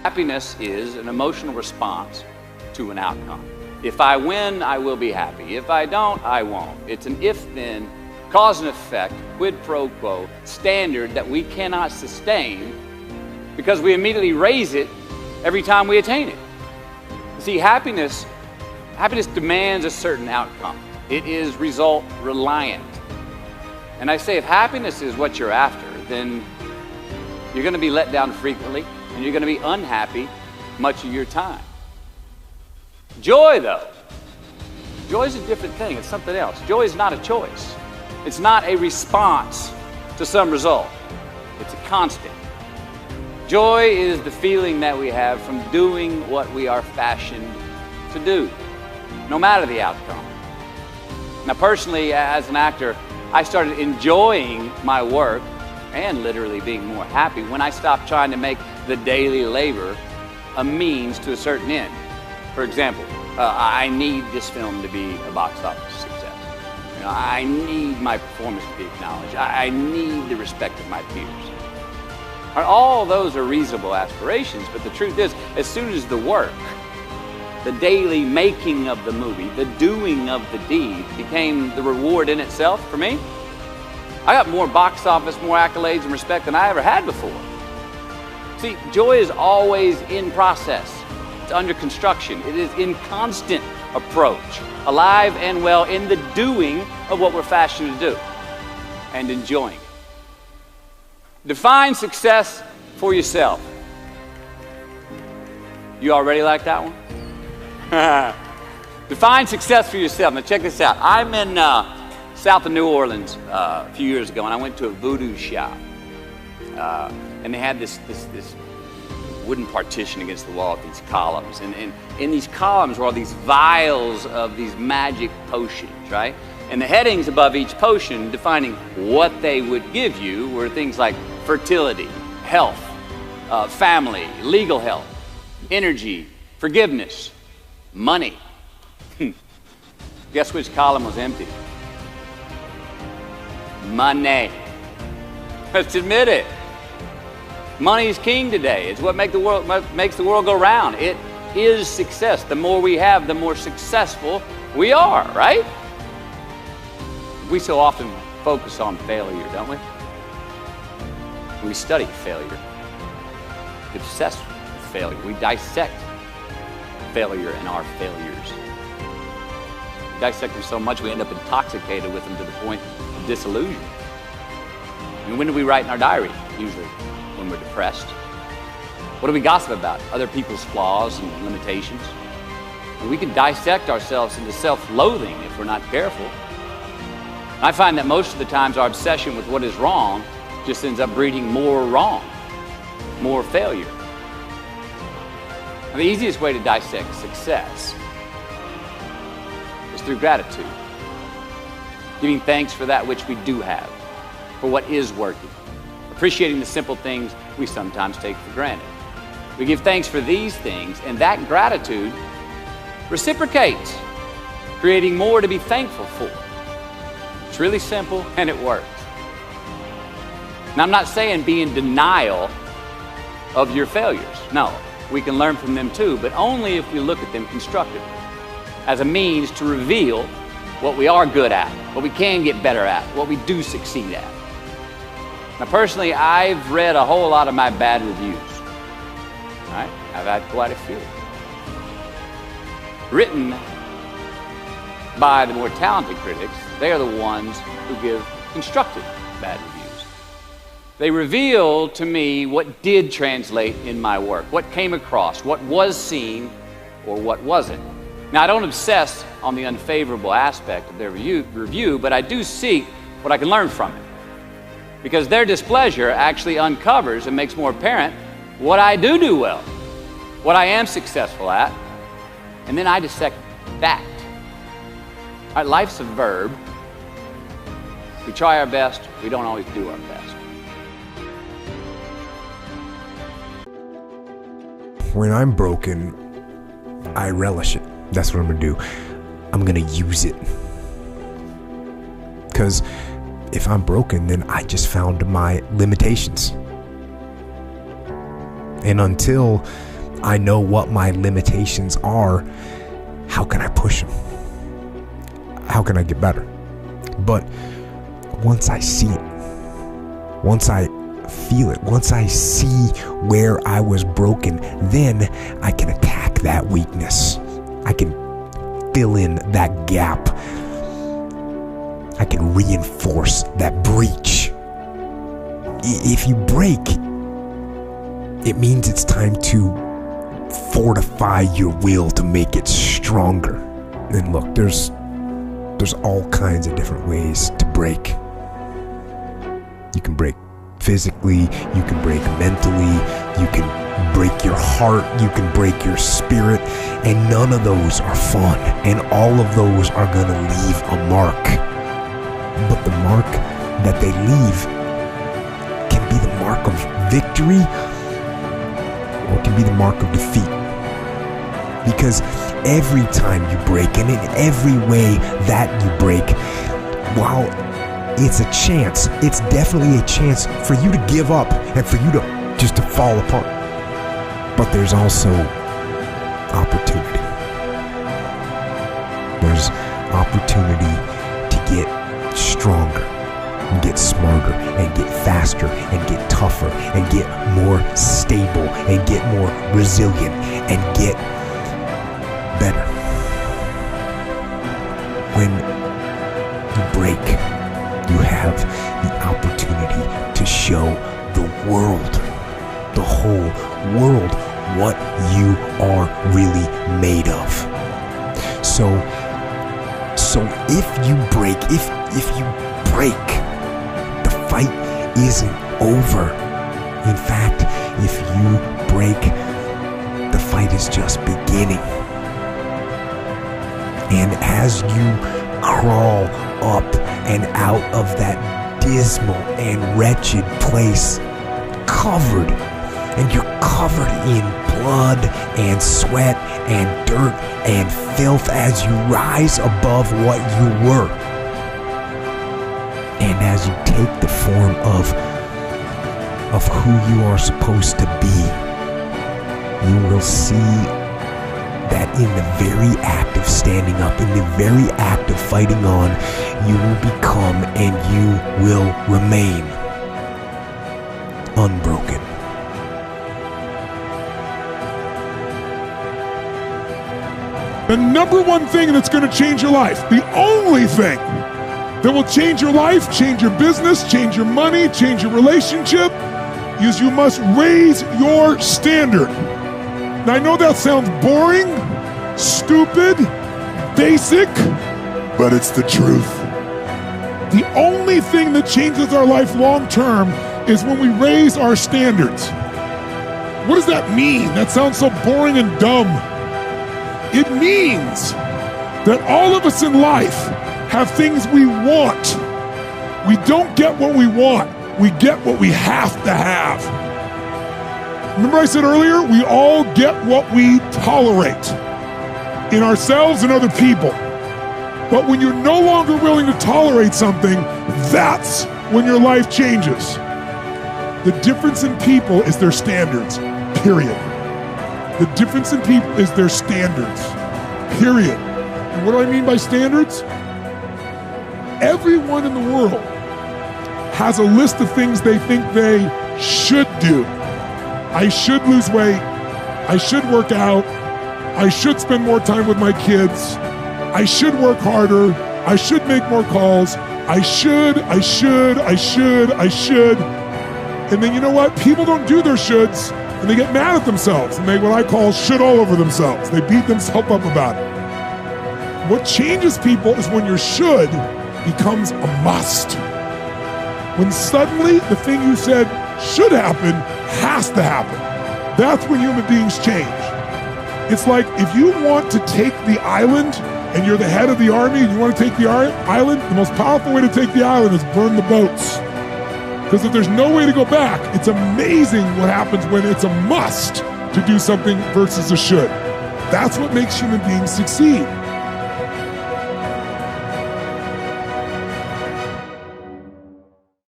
Happiness is an emotional response to an outcome. If I win, I will be happy. If I don't, I won't. It's an if-then, cause and effect, quid pro quo standard that we cannot sustain because we immediately raise it every time we attain it. See, happiness demands a certain outcome. It is result reliant. And I say if happiness is what you're after, then you're going to be let down frequently and you're going to be unhappy much of your time. Joy, though, joy is a different thing. It's something else. Joy is not a choice. It's not a response to some result. It's a constant. Joy is the feeling that we have from doing what we are fashioned to do, no matter the outcome. Now, personally, as an actor, I started enjoying my work and literally being more happy when I stopped trying to make the daily labor a means to a certain end. For example, I need this film to be a box office success. I need my performance to be acknowledged. I need the respect of my peers. All those are reasonable aspirations, but the truth is, as soon as the work, the daily making of the movie, the doing of the deed became the reward in itself for me, I got more box office, more accolades and respect than I ever had before. See, joy is always in process. It's under construction. It is in constant approach, alive and well in the doing of what we're fashioned to do and enjoying it. Define success for yourself. You already like that one? Define success for yourself. Now check this out. I'm in south of New Orleans a few years ago, and I went to a voodoo shop. And they had this wooden partition against the wall with these columns. And in these columns were all these vials of these magic potions, right? And the headings above each potion defining what they would give you were things like fertility, health, family, legal health, energy, forgiveness, money. Guess which column was empty? Money. Let's admit it. Money is king today. It's what makes the world go round. It is success. The more we have, the more successful we are, right? We so often focus on failure, don't we? We study failure. We obsess with failure. We dissect failure and our failures. We dissect them so much we end up intoxicated with them to the point of disillusion. And when do we write in our diary? Usually when we're depressed. What do we gossip about? Other people's flaws and limitations. And we can dissect ourselves into self-loathing if we're not careful. I find that most of the times our obsession with what is wrong just ends up breeding more wrong, more failure. And the easiest way to dissect success is through gratitude. Giving thanks for that which we do have, for what is working. Appreciating the simple things we sometimes take for granted. We give thanks for these things, and that gratitude reciprocates, creating more to be thankful for. It's really simple, and it works. Now, I'm not saying be in denial of your failures. No, we can learn from them too, but only if we look at them constructively, as a means to reveal what we are good at, what we can get better at, what we do succeed at. Now, personally, I've read a whole lot of my bad reviews. All right? I've had quite a few. Written by the more talented critics, they are the ones who give constructive bad reviews. They reveal to me what did translate in my work, what came across, what was seen, or what wasn't. Now, I don't obsess on the unfavorable aspect of their review, but I do seek what I can learn from it. Because their displeasure actually uncovers and makes more apparent what I do well, what I am successful at, and then I dissect that. All right, life's a verb. We try our best, we don't always do our best. When I'm broken, I relish it. That's what I'm gonna do. I'm gonna use it. Because if I'm broken, then I just found my limitations. And until I know what my limitations are, how can I push them? How can I get better? But once I see it, once I feel it, once I see where I was broken, then I can attack that weakness. I can fill in that gap. I can reinforce that breach. If you break, it means it's time to fortify your will to make it stronger. And look, there's all kinds of different ways to break. You can break physically, you can break mentally, you can break your heart, you can break your spirit, and none of those are fun, and all of those are gonna leave a mark. But the mark that they leave can be the mark of victory, or it can be the mark of defeat. Because every time you break, and in every way that you break, while it's a chance, it's definitely a chance for you to give up and for you to just to fall apart. But there's also opportunity. There's opportunity to get stronger, and get smarter, and get faster, and get tougher, and get more stable, and get more resilient, and get better. When you break, you have the opportunity to show the world, the whole world, what you are really made of. So if you break, the fight isn't over. In fact, if you break, the fight is just beginning. And as you crawl up and out of that dismal and wretched place, and you're covered in blood and sweat and dirt and filth as you rise above what you were. And as you take the form of who you are supposed to be, you will see that in the very act of standing up, in the very act of fighting on, you will become and you will remain unbroken. The number one thing that's going to change your life, the only thing that will change your life, change your business, change your money, change your relationship, is you must raise your standard. Now I know that sounds boring, stupid, basic, but it's the truth. The only thing that changes our life long term is when we raise our standards. What does that mean? That sounds so boring and dumb. It means that all of us in life have things we want. We don't get what we want. We get what we have to have. Remember I said earlier, we all get what we tolerate in ourselves and other people. But when you're no longer willing to tolerate something, that's when your life changes. The difference in people is their standards, period. The difference in people is their standards, period. And what do I mean by standards? Everyone in the world has a list of things they think they should do. I should lose weight. I should work out. I should spend more time with my kids. I should work harder. I should make more calls. I should. And then you know what? People don't do their shoulds and they get mad at themselves and they what I call shit all over themselves. They beat themselves up about it. What changes people is when your should becomes a must. When suddenly the thing you said should happen has to happen. That's when human beings change. It's like if you want to take the island and you're the head of the army and you want to take the island, the most powerful way to take the island is burn the boats. Because if there's no way to go back, it's amazing what happens when it's a must to do something versus a should. That's what makes human beings succeed.